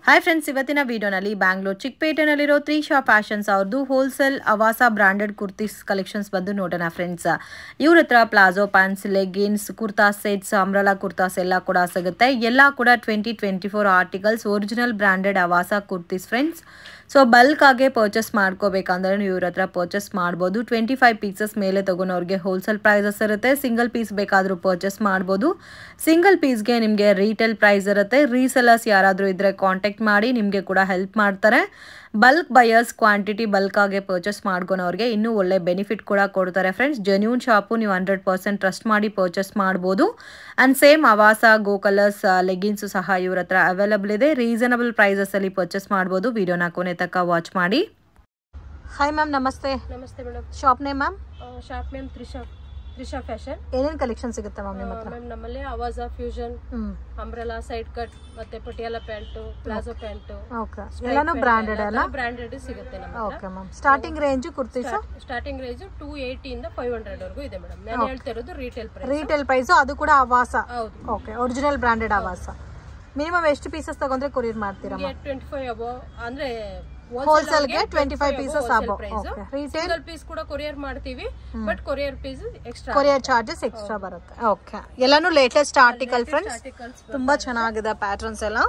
Hi friends, ಇವತ್ತಿನ ವಿಡಿಯೋನಲ್ಲಿ Bangalore ಚಿಕ್ಕಪೇಟೆನಲ್ಲಿರೋ Trisha fashions ಅವ್ರದ್ದು wholesale Avaasa branded kurtis collections ಬಂದು ನೋಡೋಣ ಫ್ರೆಂಡ್ಸ್. ಇವ್ರ ಹತ್ರ palazzo pants, leggings, kurta sets, umbrella kurtas ಎಲ್ಲ ಕೂಡ ಸಿಗುತ್ತೆ. ಎಲ್ಲ ಕೂಡ 2024 articles, original branded Avaasa kurtis friends. So bulk ಆಗಿ ಪರ್ಚೇಸ್ ಮಾಡ್ಕೋಬೇಕಂದ್ರೆ ಇವ್ರ ಹತ್ರ ಪರ್ಚೇಸ್ ಮಾಡ್ಬೋದು. 25 ಪೀಸಸ್ ಮೇಲೆ ತಗೊಂಡವ್ರಿಗೆ ಹೋಲ್ಸೇಲ್ ಪ್ರೈಸಸ್ ಇರುತ್ತೆ. ಸಿಂಗಲ್ ಪೀಸ್ ಬೇಕಾದರೂ ಪರ್ಚೇಸ್ ಮಾಡ್ಬೋದು. ಸಿಂಗಲ್ ಪೀಸ್ಗೆ ನಿಮಗೆ ರೀಟೇಲ್ ಪ್ರೈಸ್ ಇರುತ್ತೆ. ರೀಸೆಲರ್ಸ್ ಯಾರಾದರೂ ಇದ್ರೆ ಕಾಂಟ್ಯಾಕ್ಟ್ ಮಾಡಿ, ನಿಮಗೆ ಕೂಡ ಹೆಲ್ಪ್ ಮಾಡ್ತಾರೆ. ಬಲ್ಕ್ ಬಯರ್ಸ್ ಕ್ವಾಂಟಿಟಿ ಬಲ್ಕ್ ಆಗಿ ಪರ್ಚೇಸ್ ಮಾಡ್ಕೊಳೋರಿಗೆ ಇನ್ನೂ ಒಳ್ಳೆ ಬೆನಿಫಿಟ್ ಕೂಡ ಕೊಡ್ತಾರೆ ಫ್ರೆಂಡ್ಸ್. ಜೆನ್ಯೂನ್ ಶಾಪು, ನೀವು 100% ಟ್ರಸ್ಟ್ ಮಾಡಿ ಪರ್ಚೇಸ್ ಮಾಡ್ಬೋದು. And same Avaasa, go colours, leggings ಸಹ ಇವ್ರ ಹತ್ರ ಅವೈಲಬಲ್ ಇದೆ. ರೀಸನಬಲ್ ಪ್ರೈಸಸಲ್ಲಿ ಪರ್ಚೇಸ್ ಮಾಡ್ಬೋದು. ವಿಡಿಯೋನ ಕೊನೆ ತನಕ ವಾಚ್ ಮಾಡಿ. ಹಾಯ್ ಮ್ಯಾಮ್, ನಮಸ್ತೆ. ನಮಸ್ತೆ madam. Shop name ma'am? Shop name Trisha fashion. ಏನೇನು ಕಲೆಕ್ಷನ್ ಸಿಗುತ್ತೆ ಮ್ಯಾಮ್ ನಿಮ್ಮ ಹತ್ರ? ಮ್ಯಾಮ್ ನಮ್ಮಲ್ಲಿ ಅವಾಜ, ಫ್ಯೂಷನ್, ಅಂಬ್ರೆಲಾ, ಸೈಡ್ ಕಟ್, ಮತ್ತೆ Patiala pant, palazzo pant, okay, ಎಲ್ಲಾನು ಬ್ರಾಂಡೆಡ್ ಅಲ್ಲ? ಬ್ರಾಂಡೆಡ್ ಸಿಗುತ್ತೆ ನಮ್ಮ ಹತ್ರ. Okay ma'am. Starting range kurtis? Starting range 280 ಇಂದ 500 ವರೆಗೂ ಇದೆ ಮೇಡಮ್. ನಾನು ಹೇಳ್ತಾ ಇರೋದು ರಿಟೇಲ್ ಪ್ರೈಸ್. ರಿಟೇಲ್ ಪ್ರೈಸ್ ಅದು ಕೂಡ ಅವಾಸ? ಹೌದು. ಓಕೆ, ಒರಿಜಿನಲ್ ಬ್ರಾಂಡೆಡ್ ಅವಾಸ. ಮಿನಿಮಮ್ ಎಷ್ಟು ಪೀಸಸ್ ತಗೊಂಡ್ರೆ ಕೊರಿಯರ್ ಮಾಡ್ತೀರಾ? 25 ಅಬೋ ಅಂದ್ರೆ ಹೋಲ್ಸೇಲ್ ಗೆ 25 pieces above. Okay, retail piece ಕೂಡ ಕೊರಿಯರ್ ಮಾಡ್ತೀವಿ, but courier piece extra, courier charges extra ಬರುತ್ತೆ. ಓಕೆ, ಎಲ್ಲಾನು ಲೇಟೆಸ್ಟ್ ಆರ್ಟಿಕಲ್ ಫ್ರೆಂಡ್ಸ್. ತುಂಬಾ ಚೆನ್ನಾಗಿದೆ ಪ್ಯಾಟರ್ನ್ಸ್ ಎಲ್ಲ.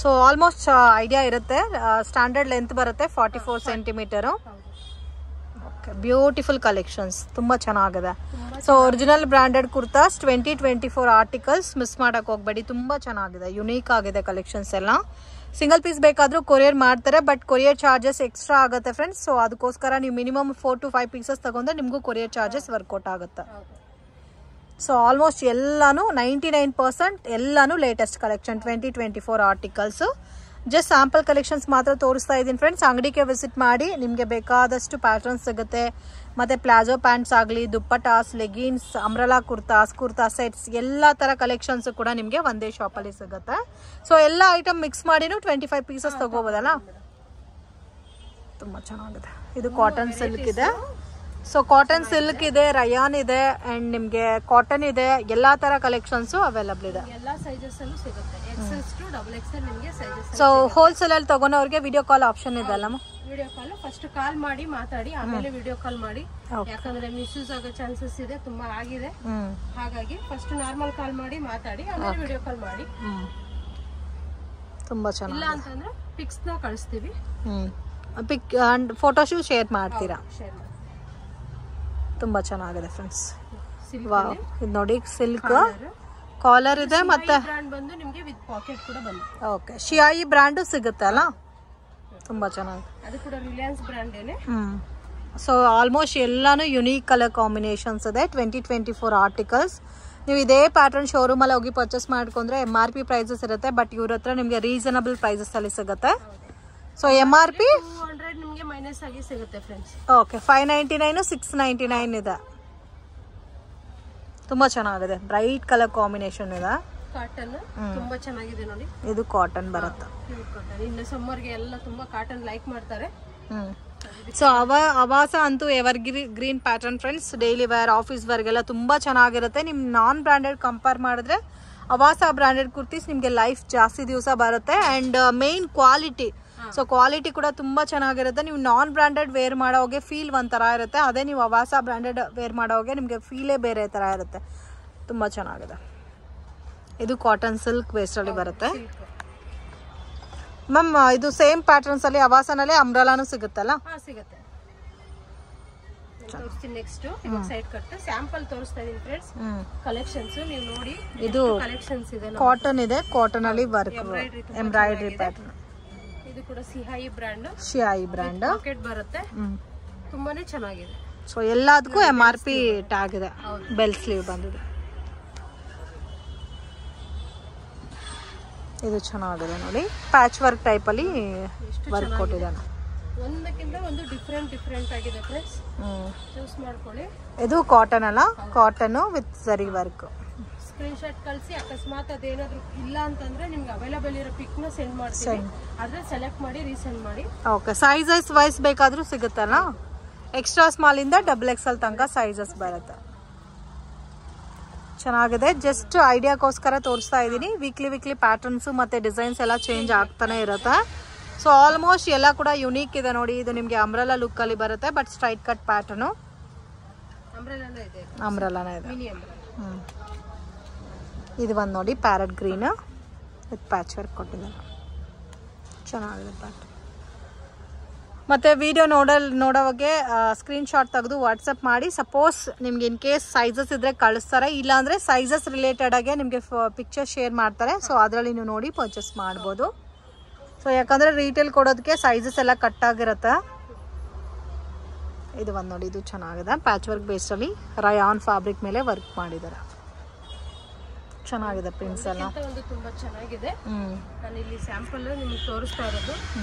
ಸೊ ಆಲ್ಮೋಸ್ಟ್ ಐಡಿಯಾ ಇರುತ್ತೆ. ಸ್ಟ್ಯಾಂಡರ್ಡ್ ಲೆಂತ್ ಬರುತ್ತೆ 44 ಸೆಂಟಿಮೀಟರ್. ಓಕೆ, ಬ್ಯೂಟಿಫುಲ್ ಕಲೆಕ್ಷನ್ಸ್, ತುಂಬಾ ಚೆನ್ನಾಗಿದೆ. So original branded kurtas 2024 articles, miss ಮಾಡಕ್ ಹೋಗ್ಬೇಡಿ. ತುಂಬಾ ಚೆನ್ನಾಗಿದೆ, ಯುನೀಕ್ ಆಗಿದೆ ಕಲೆಕ್ಷನ್ಸ್ ಎಲ್ಲ. ಸಿಂಗಲ್ ಪೀಸ್ ಬೇಕಾದ್ರೂ ಕೊರಿಯರ್ ಮಾಡ್ತಾರೆ, ಬಟ್ ಕೊರಿಯರ್ ಚಾರ್ಜಸ್ ಎಕ್ಸ್ಟ್ರಾ ಆಗುತ್ತೆ ಫ್ರೆಂಡ್ಸ್. ಸೊ ಅದಕ್ಕೋಸ್ಕರ ನೀವು ಮಿನಿಮಮ್ 4 to 5 ಪೀಸಸ್ ತಗೊಂಡ್ರೆ ನಿಮಗೂ ಕೊರಿಯರ್ ಚಾರ್ಜಸ್ ವರ್ಕೌಟ್ ಆಗುತ್ತೆ. ಸೊ ಆಲ್ಮೋಸ್ಟ್ ಎಲ್ಲಾನು 99% ಎಲ್ಲಾನು latest collection 2024 articles. Just sample collections ಮಾತ್ರ ತೋರಿಸ್ತಾ ಇದ್ದೀನಿ ಫ್ರೆಂಡ್ಸ್. ಅಂಗಡಿಗೆ ವಿಸಿಟ್ ಮಾಡಿ, ನಿಮಗೆ ಬೇಕಾದಷ್ಟು ಪ್ಯಾಟರ್ನ್ಸ್ ಸಿಗುತ್ತೆ. ಮತ್ತೆ ಪ್ಲಾಜೋ ಪ್ಯಾಂಟ್ಸ್ ಆಗಲಿ, dupattas, leggings, umbrella kurtas, kurta sets, ಎಲ್ಲ ತರ ಕಲೆಕ್ಷನ್ಸ್ ಕೂಡ ನಿಮಗೆ ಒಂದೇ ಶಾಪಲ್ಲಿ ಸಿಗುತ್ತೆ. ಸೊ ಎಲ್ಲ ಐಟಮ್ ಮಿಕ್ಸ್ ಮಾಡಿನೂ 25 ಪೀಸಸ್ ತಗೋಬೋದಲ್ಲ. ತುಂಬಾ ಚೆನ್ನಾಗಿದೆ. ಇದು ಕಾಟನ್ ಸಿಲ್ಕ್ ಇದೆ. ಸೊ ಕಾಟನ್ ಸಿಲ್ಕ್ ಇದೆ, ರಯಾನ್ ಇದೆ, ಅಂಡ್ ನಿಮ್ಗೆ ಕಾಟನ್ ಇದೆ. ಎಲ್ಲಾ ತರ ಕಲೆಕ್ಷನ್ಸ್ ಅವೈಲಬಲ್ ಇದೆ. ಎಲ್ಲಾ ಸೈಜಸ್ ಅಲ್ಲೂ ಸಿಗುತ್ತೆ. XS to XXL ನಿಮಗೆ ಸೈಜಸ್. ಸೊ ಹೋಲ್ಸೇಲ್ ಅಲ್ಲಿ ತಗೊಂಡವ್ರಿಗೆ ವಿಡಿಯೋ ಕಾಲ್ ಆಪ್ಷನ್ ಇದೆ ಅಲ್ಲ? ವಿಡಿಯೋ ಕಾಲ್ ಫಸ್ಟ್ ಕಾಲ್ ಮಾಡಿ ಮಾತಾಡಿ, ಆಮೇಲೆ ವಿಡಿಯೋ ಕಾಲ್ ಮಾಡಿ. ಯಾಕಂದ್ರೆ ಮಿಸ್ಯೂಸ್ ಆಗೋ ಚಾನ್ಸಸ್ ಇದೆ, ತುಂಬಾ ಆಗಿದೆ. ಹಾಗಾಗಿ ಫಸ್ಟ್ ನಾರ್ಮಲ್ ಕಾಲ್ ಮಾಡಿ ಮಾತಾಡಿ, ಆಮೇಲೆ ವಿಡಿಯೋ ಕಾಲ್ ಮಾಡಿ. ತುಂಬಾ ಚೆನ್ನಾಗಿ. ಇಲ್ಲ ಅಂತಂದ್ರೆ ಪಿಕ್ಸ್ ನ ಕಳಿಸ್ತೀವಿ. ಪಿಕ್ ಅಂಡ್ ಫೋಟೋಶೂ ಶೇರ್ ಮಾಡ್ತೀರಾ? ಶೇರ್ ಮಾಡಿ. ತುಂಬಾ ಚೆನ್ನಾಗಿದೆ ಫ್ರೆಂಡ್ಸ್. ವಾವ್, ಇದು ನೋಡಿ ಸಿಲ್ಕ್ ಕಾಲರ್ ಇದೆ. ಮತ್ತೆ ಬ್ರಾಂಡ್ ಬಂದು ನಿಮಗೆ ವಿತ್ ಪಾಕೆಟ್ ಕೂಡ ಬಂದಿದೆ. ಓಕೆ, ಶಿಯಾಯಿ ಬ್ರಾಂಡ್ ಸಿಗುತ್ತೆ ಅಲ್ಲ? ತುಂಬಾ ಚೆನ್ನಾಗಿದೆ. ಅದು ಕೂಡ ರಿಲಯನ್ಸ್ ಬ್ರಾಂಡ್ ಏನೇ. ಸೊ ಆಲ್ಮೋಸ್ಟ್ ಎಲ್ಲಾನು ಯುನೀಕ್ ಕಲರ್ ಕಾಂಬಿನೇಷನ್ಸ್ ಇದೆ. 2024 ಆರ್ಟಿಕಲ್ಸ್. ನೀವು ಇದೇ ಪ್ಯಾಟರ್ನ್ ಶೋರೂಮ್ ಅಲ್ಲಿ ಹೋಗಿ ಪರ್ಚೇಸ್ ಮಾಡ್ಕೊಂಡ್ರೆ MRP ಪ್ರೈಸಸ್ ಇರುತ್ತೆ, ಬಟ್ ಇವ್ರ ಹತ್ರ ನಿಮಗೆ ರೀಸನಬಲ್ ಪ್ರೈಸಸ್ ಅಲ್ಲಿ ಸಿಗುತ್ತೆ. ಸೊ MRP 200 ನಿಮಗೆ ಮೈನಸ್ ಆಗಿ ಸಿಗುತ್ತೆ ಫ್ರೆಂಡ್ಸ್. ಓಕೆ, 599, 699 ಇದೆ. ತುಂಬಾ ಚೆನ್ನಾಗಿದೆ. ಬ್ರೈಟ್ ಕಲರ್ ಕಾಂಬಿನೇಷನ್ ಇದೆ. ಕಾಟನ್ ತುಂಬಾ ಚೆನ್ನಾಗಿದೆ ನೋಡಿ. ಇದು ಕಾಟನ್ ಬರುತ್ತೆ. ಇನ್ನು ಸಮ್ಮರ್ಗೆ ಎಲ್ಲ ತುಂಬಾ ಕಾಟನ್ ಲೈಕ್ ಮಾಡ್ತಾರೆ. ಸೊ ಅವಾಸ ಅಂತೂ evergreen pattern friends. Daily wear, office ವರ್ಗೆಲ್ಲ ತುಂಬಾ ಚೆನ್ನಾಗಿರುತ್ತೆ. ನಿಮ್ ನಾನ್ ಬ್ರಾಂಡೆಡ್ ಕಂಪೇರ್ ಮಾಡಿದ್ರೆ ಅವಾಸ ಬ್ರಾಂಡೆಡ್ ಕುರ್ತೀಸ್ ನಿಮ್ಗೆ ಲೈಫ್ ಜಾಸ್ತಿ ದಿವಸ ಬರುತ್ತೆ. And main quality. So quality ಕೂಡ ತುಂಬಾ ಚೆನ್ನಾಗಿರುತ್ತೆ. ನೀವು ನಾನ್ ಬ್ರಾಂಡೆಡ್ ವೇರ್ ಮಾಡೋಗೆ ಫೀಲ್ ಒಂಥರ ಇರುತ್ತೆ. ಅದೇ ನೀವು ಅವಾಸ ಬ್ರಾಂಡೆಡ್ ವೇರ್ ಮಾಡೋಗೆ ನಿಮ್ಗೆ ಫೀಲೇ ಬೇರೆ ತರ ಇರುತ್ತೆ. ತುಂಬಾ ಚೆನ್ನಾಗಿದೆ. ಇದು ಕಾಟನ್ ಸಿಲ್ಕ್ ಬೇಸ್ ಅಲ್ಲಿ ಬರುತ್ತೆ ಮ್ಯಾಮ್. ಇದು ಸೇಮ್ ಪ್ಯಾಟರ್ನ್ಸ್ ಅಲ್ಲಿ ಅವಾಸನಲ್ಲೇ ಅಂಬ್ರೆಲಾನು ಸಿಗುತ್ತಲ್ಲ? ಸಿಗುತ್ತೆ. ನೆಕ್ಸ್ಟ್ ಇವಾಗ ಸೈಡ್ ಕಟ್ ಸ್ಯಾಂಪಲ್ ತೋರಿಸ್ತಾ ಇದೀನಿ ಫ್ರೆಂಡ್ಸ್. ಕಲೆಕ್ಷನ್ಸ್ ನೀವು ನೋಡಿ. ಇದು ಕಲೆಕ್ಷನ್ಸ್ ಇದೆ. ಕಾಟನ್ ಇದೆ, ಕಾಟನ್ ಅಲ್ಲಿ ವರ್ಕ್, ಎಂಬ್ರಾಯ್ಡರಿ ಪ್ಯಾಟರ್ನ್. ಇದು ಕೂಡ ಶಿಯಾಯಿ ಬ್ರಾಂಡ್ ಪಾಕೆಟ್ ಬರುತ್ತೆ. ತುಂಬಾನೇ ಚೆನ್ನಾಗಿದೆ. ಸೊ ಎಲ್ಲದಕ್ಕೂ MRP ಟ್ಯಾಗ್ ಇದೆ. ಬೆಲ್ ಸ್ಲೀವ್ ಬಂದಿದೆ. ಇದು ಚೆನ್ನಾಗಿದೆ ನೋಡಿ. ಪ್ಯಾಚ್ ವರ್ಕ್ ಟೈಪ್ ಅಲ್ಲಿ ವರ್ಕ್ ಕೊಟ್ಟಿದ್ದಾನೆ. ಒಂದಕ್ಕಿಂತ ಒಂದು ಡಿಫರೆಂಟ್ ಆಗಿದೆ ಫ್ರೆಂಡ್ಸ್. ಚೂಸ್ ಮಾಡ್ಕೊಳ್ಳಿ. ಇದು ಕಾಟನ್ ಅಲ್ಲ? ಕಾಟನ್ ವಿತ್ ಜರಿ ವರ್ಕ್. ಸ್ಕ್ರೀನ್ ಶಾಟ್ ಕಳಿಸಿ. ಅಕಸ್ಮಾತ್ ಅದೇನಾದ್ರೂ ಇಲ್ಲ ಅಂತಂದ್ರೆ ನಿಮ್ಗೆ ಅವೈಲಬಲ್ ಇರೋ ಪಿಕ್ ನ ಸೆಂಡ್ ಮಾಡ್ತೀವಿ. ಅದ್ರ ಸೆಲೆಕ್ಟ್ ಮಾಡಿ ರೀಸೆಂಡ್ ಮಾಡಿ. ಓಕೆ, ಸೈಜಸ್ ವೈಸ್ ಬೇಕಾದ್ರೂ ಸಿಗುತ್ತಲ್ಲ? ಎಕ್ಸ್ಟ್ರಾ ಸ್ಮಾಲ್ ಇಂದ XXL ತನಕ ಸೈಜಸ್ ಬರುತ್ತೆ. ಚೆನ್ನಾಗಿದೆ. ಜಸ್ಟ್ ಐಡಿಯಾಗೋಸ್ಕರ ತೋರಿಸ್ತಾ ಇದ್ದೀನಿ. ವೀಕ್ಲಿ ಪ್ಯಾಟರ್ನ್ಸು ಮತ್ತು ಡಿಸೈನ್ಸ್ ಎಲ್ಲ ಚೇಂಜ್ ಆಗ್ತಾನೆ ಇರುತ್ತೆ. ಸೊ ಆಲ್ಮೋಸ್ಟ್ ಎಲ್ಲ ಕೂಡ ಯುನೀಕ್ ಇದೆ ನೋಡಿ. ಇದು ನಿಮಗೆ ಅಂಬ್ರೆಲಾ ಲುಕ್ಕಲ್ಲಿ ಬರುತ್ತೆ, ಬಟ್ ಸ್ಟ್ರೈಟ್ ಕಟ್ ಪ್ಯಾಟರ್ನು. ಅಂಬ್ರೆಲಾನೇ ಇದೆ. ಇದು ಒಂದು ನೋಡಿ parrot green with patch work ಕೊಟ್ಟಿದ್ದಾರೆ. ಚೆನ್ನಾಗಿದೆ ಪ್ಯಾಟರ್ನ್. ಮತ್ತು ವಿಡಿಯೋ ನೋಡೋವಾಗೆ ಸ್ಕ್ರೀನ್ಶಾಟ್ ತೆಗೆದು ವಾಟ್ಸಪ್ ಮಾಡಿ. ಸಪೋಸ್ ನಿಮ್ಗೆ ಇನ್ ಕೇಸ್ ಸೈಜಸ್ ಇದ್ದರೆ ಕಳಿಸ್ತಾರೆ, ಇಲ್ಲಾಂದರೆ ಸೈಜಸ್ ರಿಲೇಟೆಡಾಗೆ ನಿಮಗೆ ಪಿಕ್ಚರ್ ಶೇರ್ ಮಾಡ್ತಾರೆ. ಸೊ ಅದರಲ್ಲಿ ನೀವು ನೋಡಿ ಪರ್ಚೇಸ್ ಮಾಡ್ಬೋದು. ಸೊ ಯಾಕಂದರೆ ರೀಟೇಲ್ ಕೊಡೋದಕ್ಕೆ ಸೈಜಸ್ ಎಲ್ಲ ಕಟ್ಟಾಗಿರುತ್ತೆ. ಇದು ಒಂದು ನೋಡಿ, ಇದು ಚೆನ್ನಾಗಿದೆ. ಪ್ಯಾಚ್ ವರ್ಕ್ ಬೇಸ್ಡಲ್ಲಿ ರಯಾನ್ ಫ್ಯಾಬ್ರಿಕ್ ಮೇಲೆ ವರ್ಕ್ ಮಾಡಿದ್ದಾರೆ. ಚೆನ್ನಾಗಿದೆ ಪ್ರಿಂಟ್ಸ್ ಎಲ್ಲ. ಒಂದು ತುಂಬಾ ಚೆನ್ನಾಗಿದೆ. ನಾನು ಇಲ್ಲಿ ಸ್ಯಾಂಪಲ್ ನಿಮಗೆ ತೋರಿಸ್ತಾ ಇರೋದು.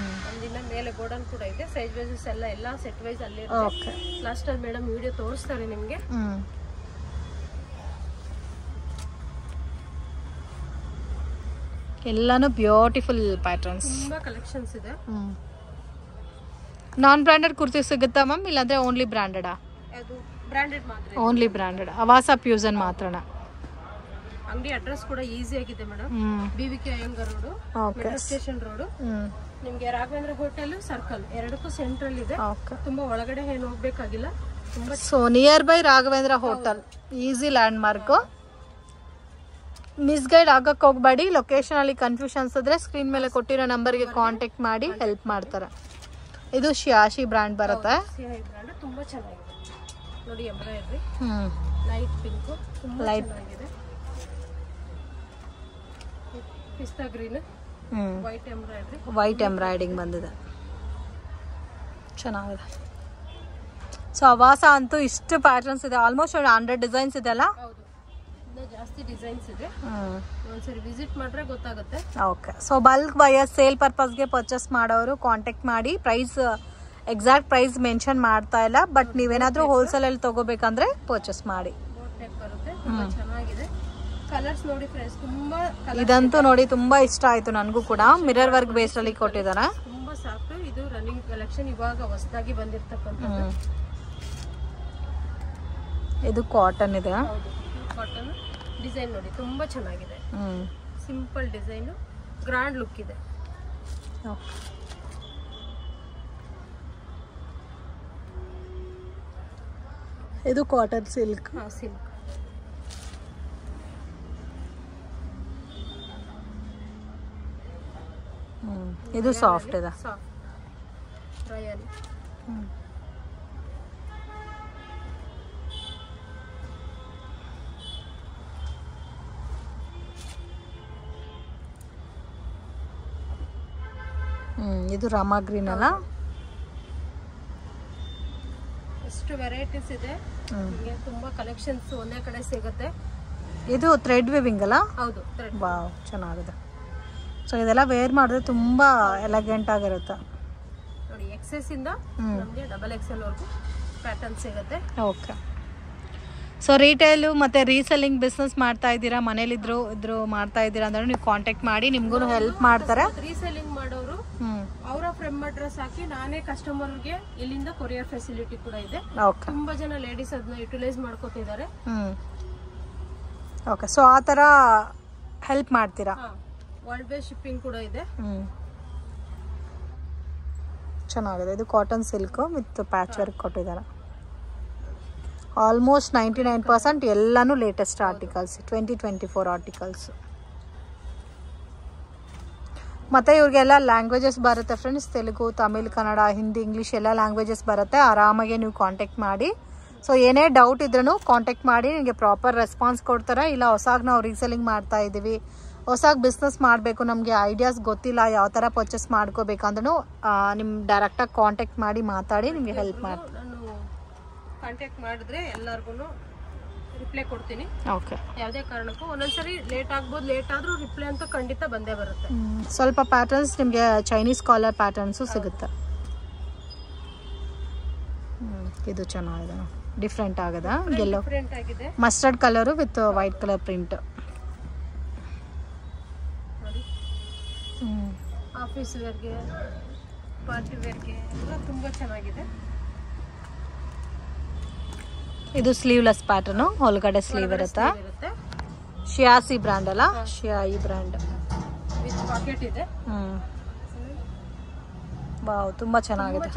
ಒಂದಿನ ಮೇಲೆ ಗೋಡನ್ ಕೂಡ ಇದೆ. ಸೈಜ್ ವೈಸಸ್ ಎಲ್ಲ ಸೆಟ್ ವೈಸ್ ಅಲ್ಲೇ ಇರುತ್ತೆ. ಲಾಸ್ಟ್ ಅಲ್ಲಿ ಮೇಡಮ್ ವಿಡಿಯೋ ತೋರಿಸ್ತಾರೆ ನಿಮಗೆ. ಎಲ್ಲಾನು ಬ್ಯೂಟಿಫುಲ್ ಪ್ಯಾಟರ್ನ್ಸ್, ತುಂಬಾ ಕಲೆಕ್ಷನ್ಸ್ ಇದೆ. ನಾನ್ ಬ್ರಾಂಡೆಡ್ ಕುರ್ತಿ ಸಿಗುತ್ತಾ ಮ್ಯಾಮ್, ಇಲ್ಲಾಂದ್ರೆ ಓನ್ಲಿ ಬ್ರಾಂಡೆಡಾ? ಅದು ಬ್ರಾಂಡೆಡ್ ಮಾತ್ರ. Only branded. ಅವಾಸ ಫ್ಯೂಷನ್ ಮಾತ್ರನಾ? ಅಂಗಡಿ ಅಡ್ರೆಸ್ ಕೂಡ ಈಸಿ ಆಗಿದೆ madam. BVK Iyengar road, metro station road. ನಿಮ್ಗೆ ರಾಘವೇಂದ್ರ ಹೋಟೆಲ್ ಸರ್ಕಲ್ ಎರಡಕ್ಕೂ ಸೆಂಟ್ರಲ್ ಇದೆ. ತುಂಬಾ ಒಳಗಡೆ ಏನು ಹೋಗ್ಬೇಕಾಗಿಲ್ಲ. ತುಂಬಾ so nearby Raghavendra hotel, easy landmark. Misguide ಆಗಕ್ಕೆ ಹೋಗ್ಬೇಡಿ. ಲೊಕೇಶನ್ ಅಲ್ಲಿ ಕನ್ಫ್ಯೂಷನ್ಸ್ ಇದ್ರೆ ಸ್ಕ್ರೀನ್ ಮೇಲೆ ಕೊಟ್ಟಿರೋ ನಂಬರ್ಗೆ ಕಾಂಟ್ಯಾಕ್ಟ್ ಮಾಡಿ ಹೆಲ್ಪ್ ಮಾಡ್ತಾರೆ. ಇದು ಶಿಯಾಶಿ ಬ್ರ್ಯಾಂಡ್ ಬರುತ್ತೆ. ತುಂಬಾ ಚೆನ್ನಾಗಿದೆ ನೋಡಿ. ಎಂಬ್ರಾಯ್ಡ್ರಿ ಲೈಟ್ ಪಿಂಕ್, ತುಂಬಾ ಚೆನ್ನಾಗಿದೆ. ಪಿಸ್ತಾ ಗ್ರೀನ್, ವೈಟ್ ಎಂಬ್ರಾಯ್ಡಿಂಗ್ ಬಂದಿದೆ. ಚೆನ್ನಾಗಿದೆ. ಸೊ ಅವಾಸ ಅಂತೂ ಇಷ್ಟು ಪ್ಯಾಟರ್ನ್ಸ್ ಇದೆ. ಆಲ್ಮೋಸ್ಟ್ 100 ಡಿಸೈನ್ಸ್ ಇದೆ ಅಲ್ಲ? ಜಾಸ್ತಿ ಡಿಸೈನ್ಸ್ ಇದೆ. ಒಂದ್ಸರಿ ವಿಸಿಟ್ ಮಾಡ್ರೆ ಗೊತ್ತಾಗುತ್ತೆ. Okay. So bulk buyers, sale ಪರ್ಪಸ್ಗೆ ಪರ್ಚೇಸ್ ಮಾಡೋರು ಕಾಂಟ್ಯಾಕ್ಟ್ ಮಾಡಿ. ಪ್ರೈಸ್ ಎಕ್ಸಾಕ್ಟ್ ಪ್ರೈಸ್ ಮೆನ್ಷನ್ ಮಾಡ್ತಾ ಇಲ್ಲ, ಬಟ್ ನೀವೇನಾದ್ರೂ ಹೋಲ್ಸೇಲ್ ಅಲ್ಲಿ ತಗೋಬೇಕಂದ್ರೆ ಪರ್ಚೇಸ್ ಮಾಡಿ. ಬರುತ್ತೆ. ತುಂಬಾ ಚೆನ್ನಾಗಿದೆ. ಕಲರ್ಸ್ ನೋಡಿ ಫ್ರೆಂಡ್ಸ್, ತುಂಬಾ ಇದಂತೂ ನೋಡಿ ತುಂಬಾ ಇಷ್ಟ ಆಯ್ತು ನನಗೂ ಕೂಡ. ಮಿರರ್ ವರ್ಕ್ ಬೇಸ್ ಅಲ್ಲಿ ಕೊಟ್ಟಿದ್ದಾರೆ. ತುಂಬಾ ಸಾಫ್ಟ್. ಇದು ರನ್ನಿಂಗ್ ಕಲೆಕ್ಷನ್, ಇವಾಗ ಹೊಸದಾಗಿ ಬಂದಿರತಕ್ಕಂಥದ್ದು. ಇದು ಕಾಟನ್ ಇದೆ. ಕಾಟನ್ ಡಿಸೈನ್ ನೋಡಿ ತುಂಬಾ ಚೆನ್ನಾಗಿದೆ. ಸಿಂಪಲ್ ಡಿಸೈನ್, ಗ್ರ್ಯಾಂಡ್ ಲುಕ್ ಇದೆ. ಇದು ಕಾಟನ್ ಸಿಲ್ಕ್. ಸಿಲ್ಕ್. ಇದು ಸಾಫ್ಟ್ ಇದೆ. ರಯಾನ್. ಇದು ರಾಮ ಗ್ರೀನ್ ಅಲ್ಲ? ಎಷ್ಟು ವೆರೈಟೀಸ್ ಇದೆ. ನಿಮಗೆ ತುಂಬಾ ಕಲೆಕ್ಷನ್ಸ್ ಒಂದೇ ಕಡೆ ಸಿಗುತ್ತೆ. ಇದು ಥ್ರೆಡ್ ವಿವಿಂಗ್ ಅಲ್ಲ? ಹೌದು, ಥ್ರೆಡ್. ವಾವ್, ಚೆನ್ನಾಗಿದೆ. ಸೊ ಇದೆಲ್ಲ ವೇರ್ ಮಾಡಿದ್ರೆ ತುಂಬಾ ಎಲಿಗೆಂಟ್ ಆಗಿರುತ್ತೆ ನೋಡಿ. ಎಕ್ಸೆಸ್ ಇಂದ ನಮಗೆ ಡಬಲ್ ಎಕ್ಸೆಲ್ ವರೆಗೂ ಪ್ಯಾಟರ್ನ್ ಸಿಗುತ್ತೆ. ಓಕೆ. ಸೊ ರಿಟೇಲು ಮತ್ತು ರೀಸೆಲ್ಲಿಂಗ್ ಬಿಸ್ನೆಸ್ ಮಾಡ್ತಾ ಇದ್ದೀರಾ, ಮನೇಲಿದ್ರು ಮಾಡ್ತಾ ಇದ್ದೀರಾ ಅಂದ್ರೆ ನೀವು ಕಾಂಟ್ಯಾಕ್ಟ್ ಮಾಡಿ, ನಿಮ್ಗೂ ಹೆಲ್ಪ್ ಮಾಡ್ತಾರೆ. ರೀಸೆಲ್ಲಿಂಗ್ ಮಾಡೋರು ಅವರ ಫ್ರೆಮ್ ಅಡ್ರೆಸ್ ಹಾಕಿ ನಾನೇ ಕಸ್ಟಮರ್ಗೆ ಇಲ್ಲಿಂದ ಕೊರಿಯರ್ ಫೆಸಿಲಿಟಿ ಕೂಡ ಇದೆ. ತುಂಬಾ ಜನ ಲೇಡೀಸ್ ಅದನ್ನ ಯುಟಿಲೈಸ್ ಮಾಡ್ಕೊತಿದ್ದಾರೆ. ಓಕೆ. ಸೊ ಆ ಥರ ಹೆಲ್ಪ್ ಮಾಡ್ತೀರಾ? ವರ್ಲ್ಡ್ ವೈಡ್ ಶಿಪ್ಪಿಂಗ್ ಕೂಡ ಇದೆ. ಚೆನ್ನಾಗಿದೆ. ಇದು cotton silk with patch work ಕೊಟ್ಟಿದ್ದಾರೆ. ಆಲ್ಮೋಸ್ಟ್ 99% ಎಲ್ಲಾನು ಲೇಟೆಸ್ಟ್ ಆರ್ಟಿಕಲ್ಸ್, 2024 ಆರ್ಟಿಕಲ್ಸ್. ಮತ್ತು ಇವ್ರಿಗೆಲ್ಲ ಲ್ಯಾಂಗ್ವೇಜಸ್ ಬರುತ್ತೆ ಫ್ರೆಂಡ್ಸ್. ತೆಲುಗು, ತಮಿಳ್, ಕನ್ನಡ, ಹಿಂದಿ, ಇಂಗ್ಲೀಷ್ ಎಲ್ಲ ಲ್ಯಾಂಗ್ವೇಜಸ್ ಬರುತ್ತೆ. ಆರಾಮಾಗಿ ನೀವು ಕಾಂಟ್ಯಾಕ್ಟ್ ಮಾಡಿ. ಸೊ ಏನೇ ಡೌಟ್ ಇದ್ರೂ ಕಾಂಟ್ಯಾಕ್ಟ್ ಮಾಡಿ, ನಿಮಗೆ ಪ್ರಾಪರ್ ರೆಸ್ಪಾನ್ಸ್ ಕೊಡ್ತಾರೆ. ಇಲ್ಲ ಹೊಸಾಗಿ ನಾವು ರೀಸೆಲ್ಲಿಂಗ್ ಮಾಡ್ತಾ ಇದ್ದೀವಿ, ಹೊಸಾಗಿ ಬಿಸ್ನೆಸ್ ಮಾಡಬೇಕು, ನಮಗೆ ಐಡಿಯಾಸ್ ಗೊತ್ತಿಲ್ಲ ಯಾವ ಥರ ಪರ್ಚೇಸ್ ಮಾಡ್ಕೋಬೇಕಂದ್ರೂ ನಿಮ್ಮ ಡೈರೆಕ್ಟಾಗಿ ಕಾಂಟ್ಯಾಕ್ಟ್ ಮಾಡಿ ಮಾತಾಡಿ ನಿಮಗೆ ಹೆಲ್ಪ್ ಮಾಡ್ತೀನಿ. ನಾನು ಕಾಂಟ್ಯಾಕ್ಟ್ ಮಾಡಿದ್ರೆ ಎಲ್ಲರಿಗೂ ರಿಪ್ಲೈ ಕೊಡ್ತೀನಿ. ಓಕೆ. ಯಾವುದೇ ಕಾರಣಕ್ಕೂ ಒಂದೊಂದ್ಸರಿ ಲೇಟ್ ಆಗ್ಬೋದು, ಲೇಟ್ ಆದರೂ ರಿಪ್ಲೈ ಅಂತ ಖಂಡಿತ ಬಂದೇ ಬರುತ್ತೆ. ಸ್ವಲ್ಪ ಪ್ಯಾಟರ್ನ್ಸ್ ನಿಮಗೆ ಚೈನೀಸ್ ಕಾಲರ್ ಪ್ಯಾಟರ್ನ್ಸು ಸಿಗುತ್ತೆ. ಇದು ಚೆನ್ನಾಗಿದೆ, ಡಿಫ್ರೆಂಟ್ ಆಗಿದೆ. ಎಲ್ಲೋ ಡಿಫ್ರೆಂಟ್ ಆಗಿದೆ. Mustard colour with white colour print. Office ವೇರ್ಗೆ, ಪಾರ್ಟಿ ವೇರ್ಗೆ ಎಲ್ಲ ತುಂಬ ಚೆನ್ನಾಗಿದೆ. ಇದು ಸ್ಲೀವ್ಲೆಸ್ ಪ್ಯಾಟರ್ನು, ಒಳಗಡೆ ಸ್ಲೀವ್ ಇರುತ್ತೆ. ಶಿಯಾಸಿ ಬ್ರ್ಯಾಂಡ್ ಅಲ್ಲ, ಶಿಯಾಯಿ ಬ್ರ್ಯಾಂಡ್ ವಿತ್ ಪಾಕೆಟ್ ಇದೆ. ವಾವ್, ತುಂಬಾ ಚೆನ್ನಾಗಿದೆ.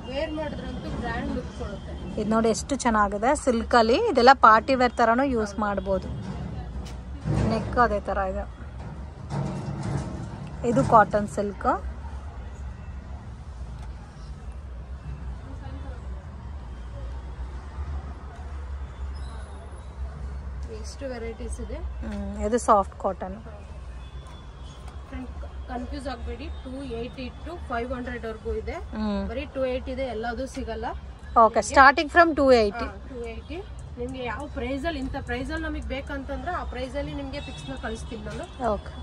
ವೇರ್ ಮಾಡಿದ್ರಂತೂ ಗ್ರ್ಯಾಂಡ್ ಲುಕ್ ಕೊಡುತ್ತೆ. ಇದು ನೋಡಿ ಎಷ್ಟು ಚೆನ್ನಾಗಿದೆ, ಸಿಲ್ಕ್ ಅಲ್ಲಿ. ಇದೆಲ್ಲ ಪಾರ್ಟಿ ವೇರ್ ತರಾನು ಯೂಸ್ ಮಾಡಬಹುದು. ನೆಕ್ ಅದೇ ತರ ಇದೆ. ಇದು ಕಾಟನ್ ಸಿಲ್ಕ್. ಎಷ್ಟು ವೆರೈಟೀಸ್ ಇದೆ. ಇದು ಸಾಫ್ಟ್ ಕಾಟನ್. ಕನ್ಫ್ಯೂಸ್ ಆಗಬೇಡಿ, 280 to 500 ವರೆಗೂ ಇದೆ. ಬರೀ 280 ಇದೆ, ಎಲ್ಲದೂ ಸಿಗಲ್ಲ. Okay, starting from 280. ನಿಮ್ಗೆ ಯಾವ ಪ್ರೈಸ್ ಅಲ್ಲಿ, ಇಂಥ ಪ್ರೈಸ್ ಅಲ್ಲಿ ನಮಗೆ ಬೇಕಂತಂದ್ರೆ ಆ ಪ್ರೈಸ್ ಅಲ್ಲಿ ನಿಮ್ಗೆ ಫಿಕ್ಸ್ ನ ಕಳಿಸ್ತೀನಿ ನಾನು. ಓಕೆ,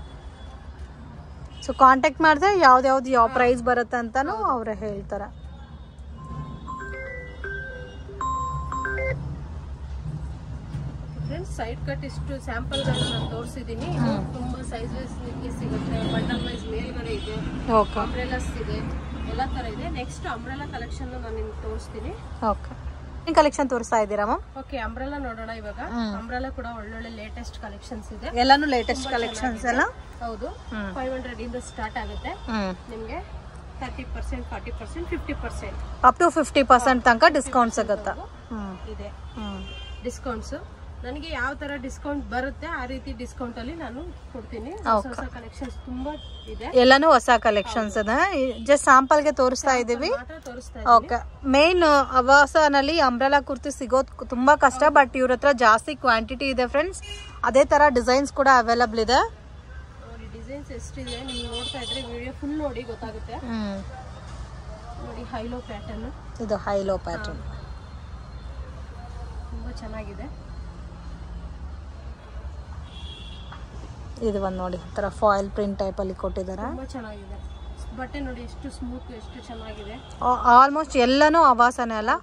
ಸೊ ಕಾಂಟ್ಯಾಕ್ಟ್ ಮಾಡಿದ್ರೆ ಯಾವ್ದು ಯಾವ ಪ್ರೈಸ್ ಬರುತ್ತೆ ಅಂತಾನು ಅವ್ರೆ ಹೇಳ್ತಾರೆ. ಫ್ರೆಂಡ್ಸ್, ಸೈಡ್ ಕಟ್ ಇಷ್ಟು ಸ್ಯಾಂಪಲ್ ನಾನು ತೋರಿಸಿದೀನಿ. ತುಂಬಾ ಸೈಜ್ ವೈಸ್ ನಿಮಗೆ ಸಿಗುತ್ತೆ. ಬಂಡಲ್ ವೈಸ್ ಮೇಲ್ಗಡೆ ಇದೆ, ಅಂಬ್ರೆಲಾಸ್ ಇದೆ, ಎಲ್ಲ ತರ ಇದೆ. ನೆಕ್ಸ್ಟ್ ಅಂಬ್ರೆಲಾ ಕಲೆಕ್ಷನ್ ನಾನು ನಿಮ್ಗೆ ತೋರಿಸ್ತೀನಿ. ಓಕೆ, ಕಲೆಕ್ಷನ್ ತೋರಿಸ್ತಾ ಇದ್ದೀರಾ ಮ್ಯಾಮ್? ಓಕೆ, ಅಂಬ್ರೆಲಾ ನೋಡೋಣ ಇವಾಗ. ಅಂಬ್ರೆಲಾ ಕೂಡ ಒಳ್ಳೊಳ್ಳೆ ಲೇಟೆಸ್ಟ್ ಕಲೆಕ್ಷನ್ಸ್ ಇದೆ. ಎಲ್ಲಾನು ಲೇಟೆಸ್ಟ್ ಕಲೆಕ್ಷನ್ಸ್ ಎಲ್ಲ. ಹೌದು, 500 ಇಂದ ಸ್ಟಾರ್ಟ್ ಆಗುತ್ತೆ ನಿಮ್ಗೆ. 30%, 40%, 50%, ಅಪ್ ಟು 50% ತನಕ ಡಿಸ್ಕೌಂಟ್ ಸಿಗುತ್ತೆ. ಇದೆ ಡಿಸ್ಕೌಂಟ್ಸ್. ನನಗೆ ಯಾವ ತರ ಡಿಸ್ಕೌಂಟ್ ಬರುತ್ತೆ ಆ ರೀತಿ ಡಿಸ್ಕೌಂಟ್ ಅಲ್ಲಿ ನಾನು ಕೊಡ್ತೀನಿ. ಹೊಸ ಕಲೆಕ್ಷನ್ಸ್ ತುಂಬಾ ಇದೆ. ಎಲ್ಲಾನು ಹೊಸ ಕಲೆಕ್ಷನ್ಸ್ ಇದೆ. ಜಸ್ಟ್ ಸ್ಯಾಂಪಲ್ ಗೆ ತೋರಿಸ್ತಾ ಇದೀವಿ. ಓಕೆ, ಮೇನ್ ಅವಾಸನಲ್ಲಿ ಅಂಬ್ರೆಲಾ ಕುರ್ತಿ ಸಿಗೋದು ತುಂಬಾ ಕಷ್ಟ, ಬಟ್ ಇವ್ರ ಹತ್ರ ಜಾಸ್ತಿ ಕ್ವಾಂಟಿಟಿ ಇದೆ ಫ್ರೆಂಡ್ಸ್. ಅದೇ ತರ ಡಿಸೈನ್ಸ್ ಕೂಡ ಅವೈಲಬಲ್ ಇದೆ. ಡಿಸೈನ್ಸ್ ಎಷ್ಟಿದೆ ನೀವು ನೋಡ್ತಾ ಇದ್ರೆ ವಿಡಿಯೋ ಫುಲ್ ನೋಡಿ ಗೊತ್ತಾಗುತ್ತೆ. ನೋಡಿ, ಹೈಲೋ ಪ್ಯಾಟರ್ನ್. ಇದು ಹೈಲೋ ಪ್ಯಾಟರ್ನ್ ತುಂಬಾ ಚೆನ್ನಾಗಿದೆ. ಇದು ಒಂದು ನೋಡಿ, ತರ ಫಾಯಿಲ್ ಪ್ರಿಂಟ್ ಟೈಪ್ ಅಲ್ಲಿ ಕೊಟ್ಟಿದ್ದಾರೆ. ತುಂಬಾ ಚೆನ್ನಾಗಿದೆ. ಬಟ್ಟೆ ನೋಡಿ ಎಷ್ಟು ಸ್ಮೂತ್, ಎಷ್ಟು ಚೆನ್ನಾಗಿದೆ. ಆಲ್ಮೋಸ್ಟ್ ಎಲ್ಲಾನು ಅವಾಸನೆ ಅಲ್ಲ?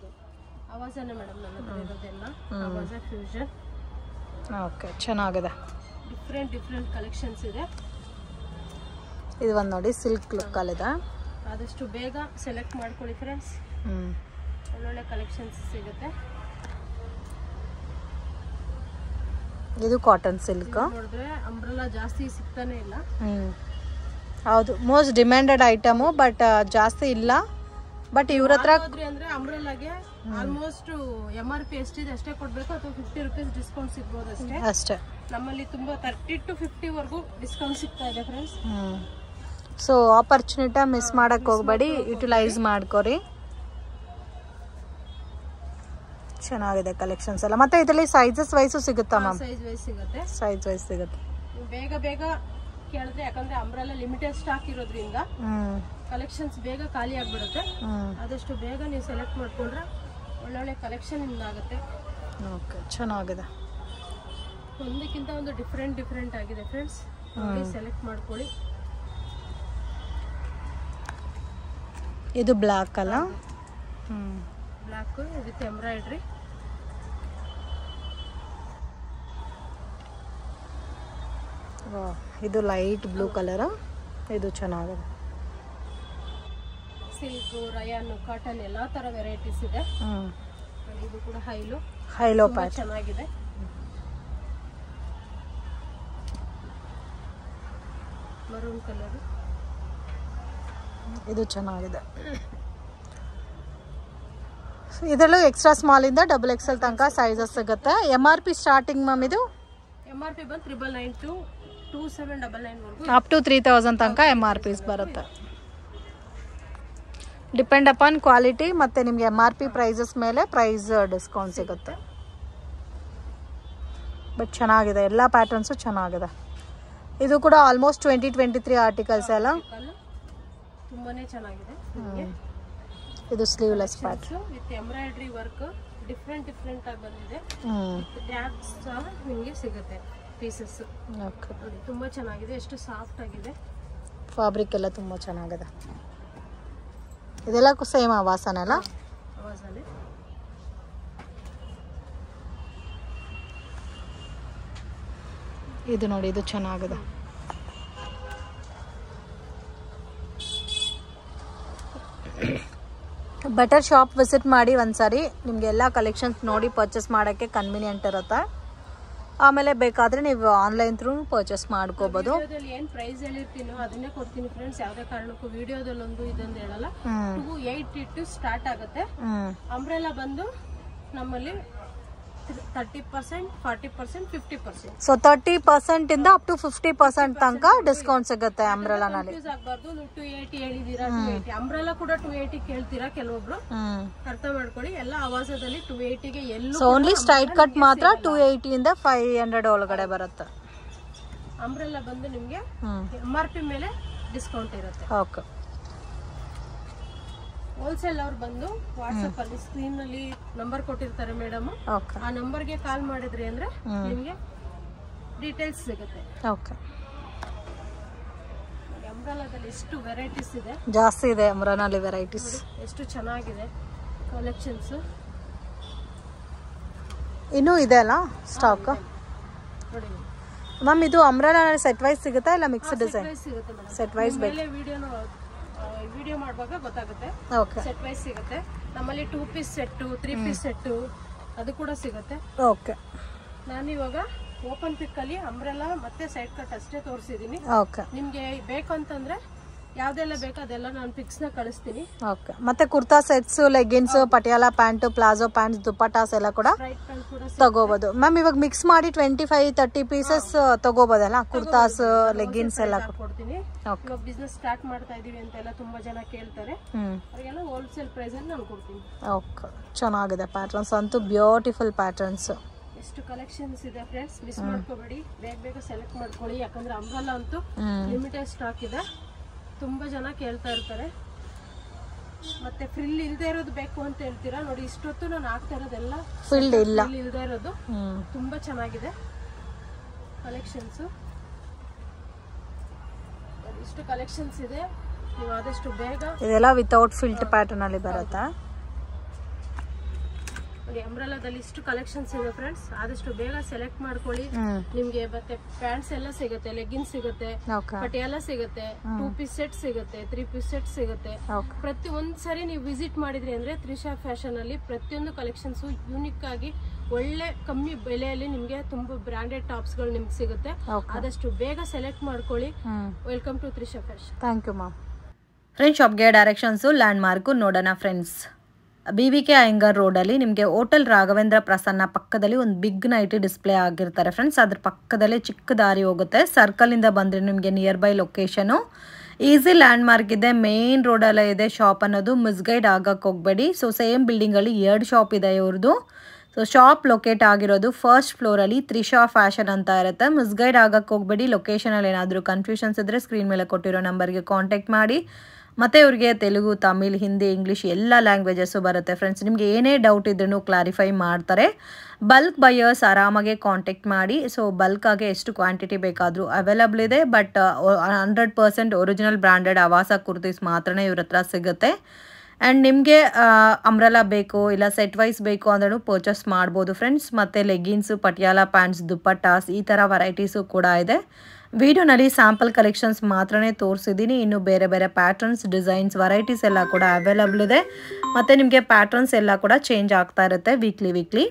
ಅವಾಸನೆ ಮೇಡಮ್, ನನ್ನ ಹತ್ರ ಇರೋದೆಲ್ಲ ಅವಾಸ ಫ್ಯೂಷನ್. ಓಕೆ, ಚೆನ್ನಾಗಿದೆ. ಡಿಫ್ರೆಂಟ್ ಕಲೆಕ್ಷನ್ಸ್ ಇದೆ. ಇದು ಒಂದು ನೋಡಿ, ಸಿಲ್ಕ್ ಲುಕ್ ಅಲ್ಲಿ ಇದೆ. ಆದಷ್ಟು ಬೇಗ ಸೆಲೆಕ್ಟ್ ಮಾಡ್ಕೊಳ್ಳಿ ಫ್ರೆಂಡ್ಸ್. ಒಳ್ಳೊಳ್ಳೆ ಕಲೆಕ್ಷನ್ಸ್ ಸಿಗುತ್ತೆ. ಇದು ಕಾಟನ್ ಸಿಲ್ಕ್. ನೋಡಿದ್ರೆ ಅಂಬ್ರೆಲಾ ಜಾಸ್ತಿ ಸಿಗ್ತಾನೆ ಇಲ್ಲ. ಹೌದು, ಮೋಸ್ಟ್ ಡಿಮ್ಯಾಂಡೆಡ್ ಐಟಮು, ಬಟ್ ಜಾಸ್ತಿ ಇಲ್ಲ. ಬಟ್ ಇವ್ರ ಹತ್ರ ಅಂದ್ರೆ ಅಂಬ್ರೆಲಾಗೆ ಆಲ್ಮೋಸ್ಟ್ MRP ಎಷ್ಟಿದೆ ಅಷ್ಟೇ ಕೊಡ್ಬೇಕು, ಅಥವಾ 50 ರೂಪೀಸ್ ಡಿಸ್ಕೌಂಟ್ ಸಿಗ್ಬೋದು ಅಷ್ಟೇ. ನಮ್ಮಲ್ಲಿ ತುಂಬಾ 30 to 50 ವರೆಗೂ ಡಿಸ್ಕೌಂಟ್ ಸಿಗ್ತಾ ಇದೆ ಫ್ರೆಂಡ್ಸ್. ಸೊ ಆಪರ್ಚುನಿಟಿ ಮಿಸ್ ಮಾಡಕ್ ಹೋಗ್ಬೇಡಿ, ಯುಟಿಲೈಸ್ ಮಾಡ್ಕೊರಿ. ಚೆನ್ನಾಗಿದೆ ಕಲೆಕ್ಷನ್ಸ್ ಎಲ್ಲ. ಮತ್ತೆ ಇದರಲ್ಲಿ ಸೈಜಸ್ ವೈಸು ಸಿಗುತ್ತಾ ಮ್ಯಾಮ್? ಸೈಜ್ ವೈಸ್ ಸಿಗುತ್ತೆ. ಬೇಗ ಕೇಳಿದ್ರೆ, ಯಾಕಂದ್ರೆ ಅಂಬ್ರೆಲಾ ಲಿಮಿಟೆಡ್ ಸ್ಟಾಕ್ ಇರೋದ್ರಿಂದ ಕಲೆಕ್ಷನ್ಸ್ ಬೇಗ ಖಾಲಿ ಆಗ್ಬಿಡುತ್ತೆ. ಆದಷ್ಟು ಬೇಗ ನೀವು ಸೆಲೆಕ್ಟ್ ಮಾಡ್ಕೊಂಡ್ರೆ ಒಳ್ಳೊಳ್ಳೆ ಕಲೆಕ್ಷನ್ ನಿಮ್ದಾಗುತ್ತೆ. ಓಕೆ, ಚೆನ್ನಾಗಿದೆ. ಒಂದಕ್ಕಿಂತ ಒಂದು ಡಿಫ್ರೆಂಟ್ ಆಗಿದೆ ಫ್ರೆಂಡ್ಸ್. ಸೆಲೆಕ್ಟ್ ಮಾಡ್ಕೊಳ್ಳಿ. ಇದು ಬ್ಲಾಕ್ ಅಲ್ಲ? Block with embroidery. ಇದು ಲೈಟ್ ಬ್ಲೂ ಕಲರ್. ಇದು ಚೆನ್ನಾಗಿದೆ. ಸಿಲ್ಕ್, ರಯಾನ್, ಕಾಟನ್ ಎಲ್ಲಾ ತರ ವೆರೈಟೀಸ್ ಇದೆ. ಇದು ಕೂಡ ಹೈಲೋ ಪ್ಯಾಟರ್ನ್ ಚೆನ್ನಾಗಿದೆ. Maroon colour. ಇದು ಚೆನ್ನಾಗಿದೆ. ಇದರಲ್ಲೂ ಎಕ್ಸ್ಟ್ರಾ ಸ್ಮಾಲ್ ಇಂದ XXL ತನಕ ಸೈಜಸ್ ಸಿಗುತ್ತೆ. MRP ಸ್ಟಾರ್ಟಿಂಗ್ ಮ್ಯಾಮ್ ಇದು? MRP ಬಂದು 999 to 2799 ವರೆಗೂ, ಅಪ್ ಟು 3000 ತನಕ MRPs ಬರುತ್ತೆ. ಡಿಪೆಂಡ್ ಅಪಾನ್ ಕ್ವಾಲಿಟಿ ಮತ್ತೆ ನಿಮಗೆ MRP ಪ್ರೈಸಸ್ ಮೇಲೆ ಪ್ರೈಸ್ ಡಿಸ್ಕೌಂಟ್ ಸಿಗುತ್ತೆ. ಬಟ್ ಚೆನ್ನಾಗಿದೆ, ಎಲ್ಲ ಪ್ಯಾಟರ್ನ್ಸು ಚೆನ್ನಾಗಿದೆ. ಇದು ಕೂಡ ಆಲ್ಮೋಸ್ಟ್ 2023 ಆರ್ಟಿಕಲ್ಸ್ ಎಲ್ಲ. ತುಂಬಾನೇ ಚೆನ್ನಾಗಿದೆ. ಇದು sleeveless pattern with embroidery work. Different ಆಗಿ ಬಂದಿದೆ. ಟ್ಯಾಗ್ಸ್ ಸಹ ನಿಮಗೆ ಸಿಗುತ್ತೆ ಪೀಸಸ್. ನೋಡಿ, ತುಂಬಾ ಚೆನ್ನಾಗಿದೆ. ಎಷ್ಟು ಸಾಫ್ಟ್ ಆಗಿದೆ. ಫ್ಯಾಬ್ರಿಕ್ ಎಲ್ಲ ತುಂಬಾ ಚೆನ್ನಾಗಿದೆ. ಇದೆಲ್ಲ ಸೇಮ್ ಆವಾಸನೆ ಅಲ್ಲ? ಆವಾಸನೆ. ಇದು ನೋಡಿ, ಇದು ಚೆನ್ನಾಗಿದೆ. ಬೆಟರ್ ಶಾಪ್ ವಿಸಿಟ್ ಮಾಡಿ ಒಂದ್ಸರಿ. ನಿಮ್ಗೆ ಎಲ್ಲ ಕಲೆಕ್ಷನ್ಸ್ ನೋಡಿ ಪರ್ಚೇಸ್ ಮಾಡೋಕ್ಕೆ ಕನ್ವೀನಿಯಂಟ್ ಇರುತ್ತೆ. ಆಮೇಲೆ ಬೇಕಾದರೆ ನೀವು ಆನ್ಲೈನ್ ಥ್ರೂ ಪರ್ಚೇಸ್ ಮಾಡ್ಕೋಬೋದು. ವಿಡಿಯೋದಲ್ಲಿ ಏನು ಪ್ರೈಸ್ ಹೇಳಿರ್ತೀನೋ ಅದನ್ನೇ ಕೊಡ್ತೀನಿ ಫ್ರೆಂಡ್ಸ್. ಯಾವುದೇ ಕಾರಣಕ್ಕೂ ವಿಡಿಯೋದಲ್ಲಿ ಇದೊಂದು ಹೇಳಲ್ಲ. 280 ಸ್ಟಾರ್ಟ್ ಆಗುತ್ತೆ. ಅಂಬ್ರೆಲಾ ಬಂದು ನಮ್ಮಲ್ಲಿ 30%, 40%, 50%. ಸೊ 30% ಇಂದ ಅಪ್ ಟು 50% ತನಕ ಡಿಸ್ಕೌಂಟ್ ಸಿಗುತ್ತೆ ಅಂಬ್ರೆಲಾನಲ್ಲಿ. ಆಗಬಾರ್ದು 280 ಹೇಳಿದೀರಾ, 280 ಅಂಬ್ರೆಲಾ ಕೂಡ 280 ಕೇಳ್ತೀರಾ ಕೆಲವೊಬ್ರು. ಅರ್ಥ ಮಾಡ್ಕೊಳ್ಳಿ, ಎಲ್ಲ ಆವಾಜದಲ್ಲಿ 280ಗೆ ಎಲ್ಲೂ. ಸೊ ಓನ್ಲಿ ಸ್ಟ್ರೈಟ್ ಕಟ್ ಮಾತ್ರ 280 ಇಂದ 500 ಒಳಗಡೆ ಬರುತ್ತೆ. ಅಂಬ್ರೆಲಾ ಬಂದು ನಿಮ್ಗೆ MRP ಮೇಲೆ ಡಿಸ್ಕೌಂಟ್ ಇರುತ್ತೆ. ಓಕೆ. ಹೋಲ್ಸೇಲ್ ಅವ್ರು ಬಂದು ವಾಟ್ಸ್ಆಪ್ ಅಲ್ಲಿ ಸ್ಕ್ರೀನ್ ಅಲ್ಲಿ ನಂಬರ್ ಕೊಟ್ಟಿರ್ತಾರೆ ಮೇಡಮ್. ಆ ನಂಬರ್ಗೆ ಕಾಲ್ ಮಾಡಿದ್ರಿ ಅಂದ್ರೆ ನಿಮ್ಗೆ ಡೀಟೇಲ್ಸ್ ಸಿಗುತ್ತೆ. ಓಕೆ. ಅಂಬ್ರೆಲಾದಲ್ಲಿ ಎಷ್ಟು ವೆರೈಟೀಸ್ ಇದೆ, ಜಾಸ್ತಿ ಇದೆ ಅಂಬ್ರೆಲಾದಲ್ಲಿ ವೆರೈಟೀಸ್. ಎಷ್ಟು ಚೆನ್ನಾಗಿದೆ ಕಲೆಕ್ಷನ್ಸ್. ಇನ್ನೂ ಇದೆ ಅಲ್ಲ ಸ್ಟಾಕ್ ನೋಡಿ ಮ್ಯಾಮ್. ಇದು ಅಂಬ್ರೆಲಾನಲ್ಲಿ ಸೆಟ್ ವೈಸ್ ಸಿಗುತ್ತಾ ಇಲ್ಲ ಮಿಕ್ಸ್ ಡಿಸೈನ್? ಸಿಗುತ್ತೆ ಮೇಡಮ್. ಸೆಟ್ ವೈಸ್ ಬೇಕು. ವಿಡಿಯೋ ಮಾಡುವಾಗ ಗೊತ್ತಾಗುತ್ತೆ. ಓಕೆ. ಸೆಟ್ ವೈಸ್ ಸಿಗುತ್ತೆ ನಮ್ಮಲ್ಲಿ. 2 ಪೀಸ್ ಸೆಟ್, 3 ಪೀಸ್ ಸೆಟ್ ಅದು ಕೂಡ ಸಿಗುತ್ತೆ. ಓಕೆ. ನಾನು ಇವಾಗ ಓಪನ್ ಪಿಕ್ ಅಲ್ಲಿ ಅಂಬ್ರೆಲಾ ಮತ್ತೆ ಸೈಡ್ ಕಟ್ ಅಷ್ಟೇ ತೋರಿಸಿದೀನಿ. ಓಕೆ. ನಿಮ್ಗೆ ಬೇಕು ಅಂತಂದ್ರೆ ಯಾವ್ದೆಲ್ಲ ಬೇಕು ಅದೆಲ್ಲ ನಾನು ಪಿಕ್ಸ್ ನ ಕಳಿಸ್ತೀನಿ. ಓಕೆ. ಮತ್ತೆ kurta sets, leggings, Patiala pant, palazzo pant, dupattas ಎಲ್ಲ ಕೂಡ ತಗೋಬಹುದು ಮ್ಯಾಮ್. ಇವಾಗ ಮಿಕ್ಸ್ ಮಾಡಿ 25-30 ಪೀಸಸ್ ತಗೋಬೋದಲ್ಲ ಕುರ್ತಾಸ್, ಲೆಗಿನ್ಸ್ ಎಲ್ಲ ಕೊಡ್ತೀನಿ. ಇವಾಗ ಬಿಸ್ನೆಸ್ ಸ್ಟಾರ್ಟ್ ಮಾಡ್ತಾ ಇದೀವಿ ಅಂತೆಲ್ಲ ತುಂಬಾ ಜನ ಕೇಳ್ತಾರೆ. ಅವರಿಗೆಲ್ಲ ಹೋಲ್ಸೇಲ್ ಪ್ರೈಸ್ ಅಲ್ಲಿ ನಾನು ಕೊಡ್ತೀನಿ. ಓಕೆ. ಚೆನ್ನಾಗಿದೆ ಪ್ಯಾಟರ್ನ್ಸ್ ಅಂತೂ, ಬ್ಯೂಟಿಫುಲ್ ಪ್ಯಾಟರ್ನ್ಸ್. ಎಷ್ಟು ಕಲೆಕ್ಷನ್ಸ್ ಇದೆ ಫ್ರೆಂಡ್ಸ್, ಮಿಸ್ ಮಾಡ್ಕೋಬೇಡಿ. ಬೇಗ ಬೇಗ ಸೆಲೆಕ್ಟ್ ಮಾಡ್ಕೊಳ್ಳಿ. ಯಾಕಂದ್ರೆ ಅಂಬ್ರೆಲಾ ಅಂತೂ ಲಿಮಿಟೆಡ್ ಸ್ಟಾಕ್ ಇದೆ. ತುಂಬಾ ಜನ ಕೇಳ್ತಾ ಇರ್ತಾರೆ. ಮತ್ತೆ ಫ್ರಿಲ್ ಇಲ್ದೇ ಇರೋದು ಬೇಕು ಅಂತ ಹೇಳ್ತೀರಾ. ನೋಡಿ ಇಷ್ಟೊತ್ತು ನಾನು ಹಾಕ್ತಾ ಇರೋದೆಲ್ಲ ಫ್ರಿಲ್ ಇಲ್ದೇ ಇರೋದು. ತುಂಬಾ ಚೆನ್ನಾಗಿದೆ ಕಲೆಕ್ಷನ್ಸ್. ಇಷ್ಟು ಕಲೆಕ್ಷನ್ಸ್ ಇದೆ. ನೀವು ಆದಷ್ಟು ಬೇಗ. ಇದೆಲ್ಲ ವಿತೌಟ್ ಫಿಲ್ಟ್ ಪ್ಯಾಟರ್ನ್ ಅಲ್ಲಿ ಬರುತ್ತಾ? ಅಂಬ್ರೆಲಾದಲ್ಲಿ ಇಷ್ಟು ಕಲೆಕ್ಷನ್ಸ್ ಇದೆ ಫ್ರೆಂಡ್ಸ್. ಆದಷ್ಟು ಬೇಗ ಸೆಲೆಕ್ಟ್ ಮಾಡ್ಕೊಳ್ಳಿ. ನಿಮ್ಗೆ ಮತ್ತೆ ಪ್ಯಾಂಟ್ಸ್ ಎಲ್ಲ ಸಿಗುತ್ತೆ, ಲೆಗಿನ್ಸ್ ಸಿಗುತ್ತೆ, ಪಟಿಯಾಲಾ ಸಿಗುತ್ತೆ, 2 ಪೀಸ್ ಸೆಟ್ ಸಿಗುತ್ತೆ, 3 ಪೀಸ್ ಸೆಟ್ ಸಿಗುತ್ತೆ. ಪ್ರತಿ ಒಂದ್ಸರಿ ನೀವು ವಿಸಿಟ್ ಮಾಡಿದ್ರಿ ಅಂದ್ರೆ ತ್ರಿಷಾ ಫ್ಯಾಷನ್ ಅಲ್ಲಿ ಪ್ರತಿಯೊಂದು ಕಲೆಕ್ಷನ್ಸ್ ಯೂನಿಕ್ ಆಗಿ ಒಳ್ಳೆ ಕಮ್ಮಿ ಬೆಲೆಯಲ್ಲಿ ನಿಮ್ಗೆ ತುಂಬಾ ಬ್ರಾಂಡೆಡ್ ಟಾಪ್ಸ್ ಗಳು ನಿಮ್ಗೆ ಸಿಗುತ್ತೆ. ಆದಷ್ಟು ಬೇಗ ಸೆಲೆಕ್ಟ್ ಮಾಡ್ಕೊಳ್ಳಿ. Welcome to Trisha fashion. Thank you ma'am. Friends, ಶಾಪ್ಗೆ ಡೈರೆಕ್ಷನ್ಸು ಲ್ಯಾಂಡ್ ಮಾರ್ಕು ನೋಡೋಣ ಫ್ರೆಂಡ್ಸ್. BVK ಅಯ್ಯಂಗಾರ್ ರೋಡಲ್ಲಿ ನಿಮಗೆ ಹೋಟೆಲ್ ರಾಘವೇಂದ್ರ ಪ್ರಸನ್ನ ಪಕ್ಕದಲ್ಲಿ ಒಂದು ಬಿಗ್ ನೈಟಿ ಡಿಸ್ಪ್ಲೇ ಆಗಿರ್ತಾರೆ ಫ್ರೆಂಡ್ಸ್. ಅದ್ರ ಪಕ್ಕದಲ್ಲೇ ಚಿಕ್ಕ ದಾರಿ ಹೋಗುತ್ತೆ. ಸರ್ಕಲಿಂದ ಬಂದರೆ ನಿಮಗೆ nearby location. Easy landmark ಇದೆ, ಮೇನ್ ರೋಡಲ್ಲೇ ಇದೆ ಶಾಪ್ ಅನ್ನೋದು. ಮಿಸ್ಗೈಡ್ ಆಗಕ್ಕೆ ಹೋಗಬೇಡಿ. ಸೊ ಸೇಮ್ ಬಿಲ್ಡಿಂಗಲ್ಲಿ 2 ಶಾಪ್ ಇದೆ ಇವ್ರದ್ದು. ಸೊ ಶಾಪ್ ಲೊಕೇಟ್ ಆಗಿರೋದು ಫಸ್ಟ್ ಫ್ಲೋರಲ್ಲಿ ತ್ರಿಷಾ ಫ್ಯಾಷನ್ ಅಂತ ಇರುತ್ತೆ. ಮಿಸ್ಗೈಡ್ ಆಗಕ್ಕೆ ಹೋಗಬೇಡಿ. ಲೊಕೇಶನಲ್ಲಿ ಏನಾದರೂ ಕನ್ಫ್ಯೂಷನ್ಸ್ ಇದ್ದರೆ ಸ್ಕ್ರೀನ್ ಮೇಲೆ ಕೊಟ್ಟಿರೋ ನಂಬರ್ಗೆ ಕಾಂಟ್ಯಾಕ್ಟ್ ಮಾಡಿ. ಮತ್ತು ಇವ್ರಿಗೆ ತೆಲುಗು, ತಮಿಳ್, ಹಿಂದಿ, ಇಂಗ್ಲೀಷ್ ಎಲ್ಲ ಲ್ಯಾಂಗ್ವೇಜಸ್ಸು ಬರುತ್ತೆ ಫ್ರೆಂಡ್ಸ್. ನಿಮಗೆ ಏನೇ ಡೌಟ್ ಇದ್ರೂ ಕ್ಲಾರಿಫೈ ಮಾಡ್ತಾರೆ. ಬಲ್ಕ್ ಬೈಯರ್ಸ್ ಆರಾಮಾಗೆ ಕಾಂಟ್ಯಾಕ್ಟ್ ಮಾಡಿ. ಸೊ ಬಲ್ಕಾಗೆ ಎಷ್ಟು ಕ್ವಾಂಟಿಟಿ ಬೇಕಾದರೂ ಅವೈಲಬಲ್ ಇದೆ. ಬಟ್ 100% ಒರಿಜಿನಲ್ ಬ್ರ್ಯಾಂಡೆಡ್ ಆವಾಸ ಕುರ್ತೀಸ್ ಮಾತ್ರನೇ ಇವ್ರ ಹತ್ರ ಸಿಗುತ್ತೆ. ಆ್ಯಂಡ್ ನಿಮಗೆ ಅಂಬ್ರೆಲಾ ಬೇಕು ಇಲ್ಲ ಸೆಟ್ ವೈಸ್ ಬೇಕು ಅಂದ್ರೂ ಪರ್ಚೇಸ್ ಮಾಡ್ಬೋದು ಫ್ರೆಂಡ್ಸ್. ಮತ್ತು ಲೆಗಿನ್ಸು, ಪಟಿಯಾಲಾ ಪ್ಯಾಂಟ್ಸ್, ದುಪಟ್ಟಾಸ್ ಈ ಥರ ವೆರೈಟೀಸು ಕೂಡ ಇದೆ. ವಿಡಿಯೋನಲ್ಲಿ ಸ್ಯಾಂಪಲ್ ಕಲೆಕ್ಷನ್ಸ್ ಮಾತ್ರನೇ ತೋರಿಸಿದ್ದೀನಿ. ಇನ್ನು ಬೇರೆ ಬೇರೆ ಪ್ಯಾಟರ್ನ್ಸ್, ಡಿಸೈನ್ಸ್, ವೆರೈಟೀಸ್ ಎಲ್ಲ ಕೂಡ ಅವೈಲಬಲ್ ಇದೆ. ಮತ್ತು ನಿಮಗೆ ಪ್ಯಾಟರ್ನ್ಸ್ ಎಲ್ಲ ಕೂಡ ಚೇಂಜ್ ಆಗ್ತಾ ಇರುತ್ತೆ ವೀಕ್ಲಿ.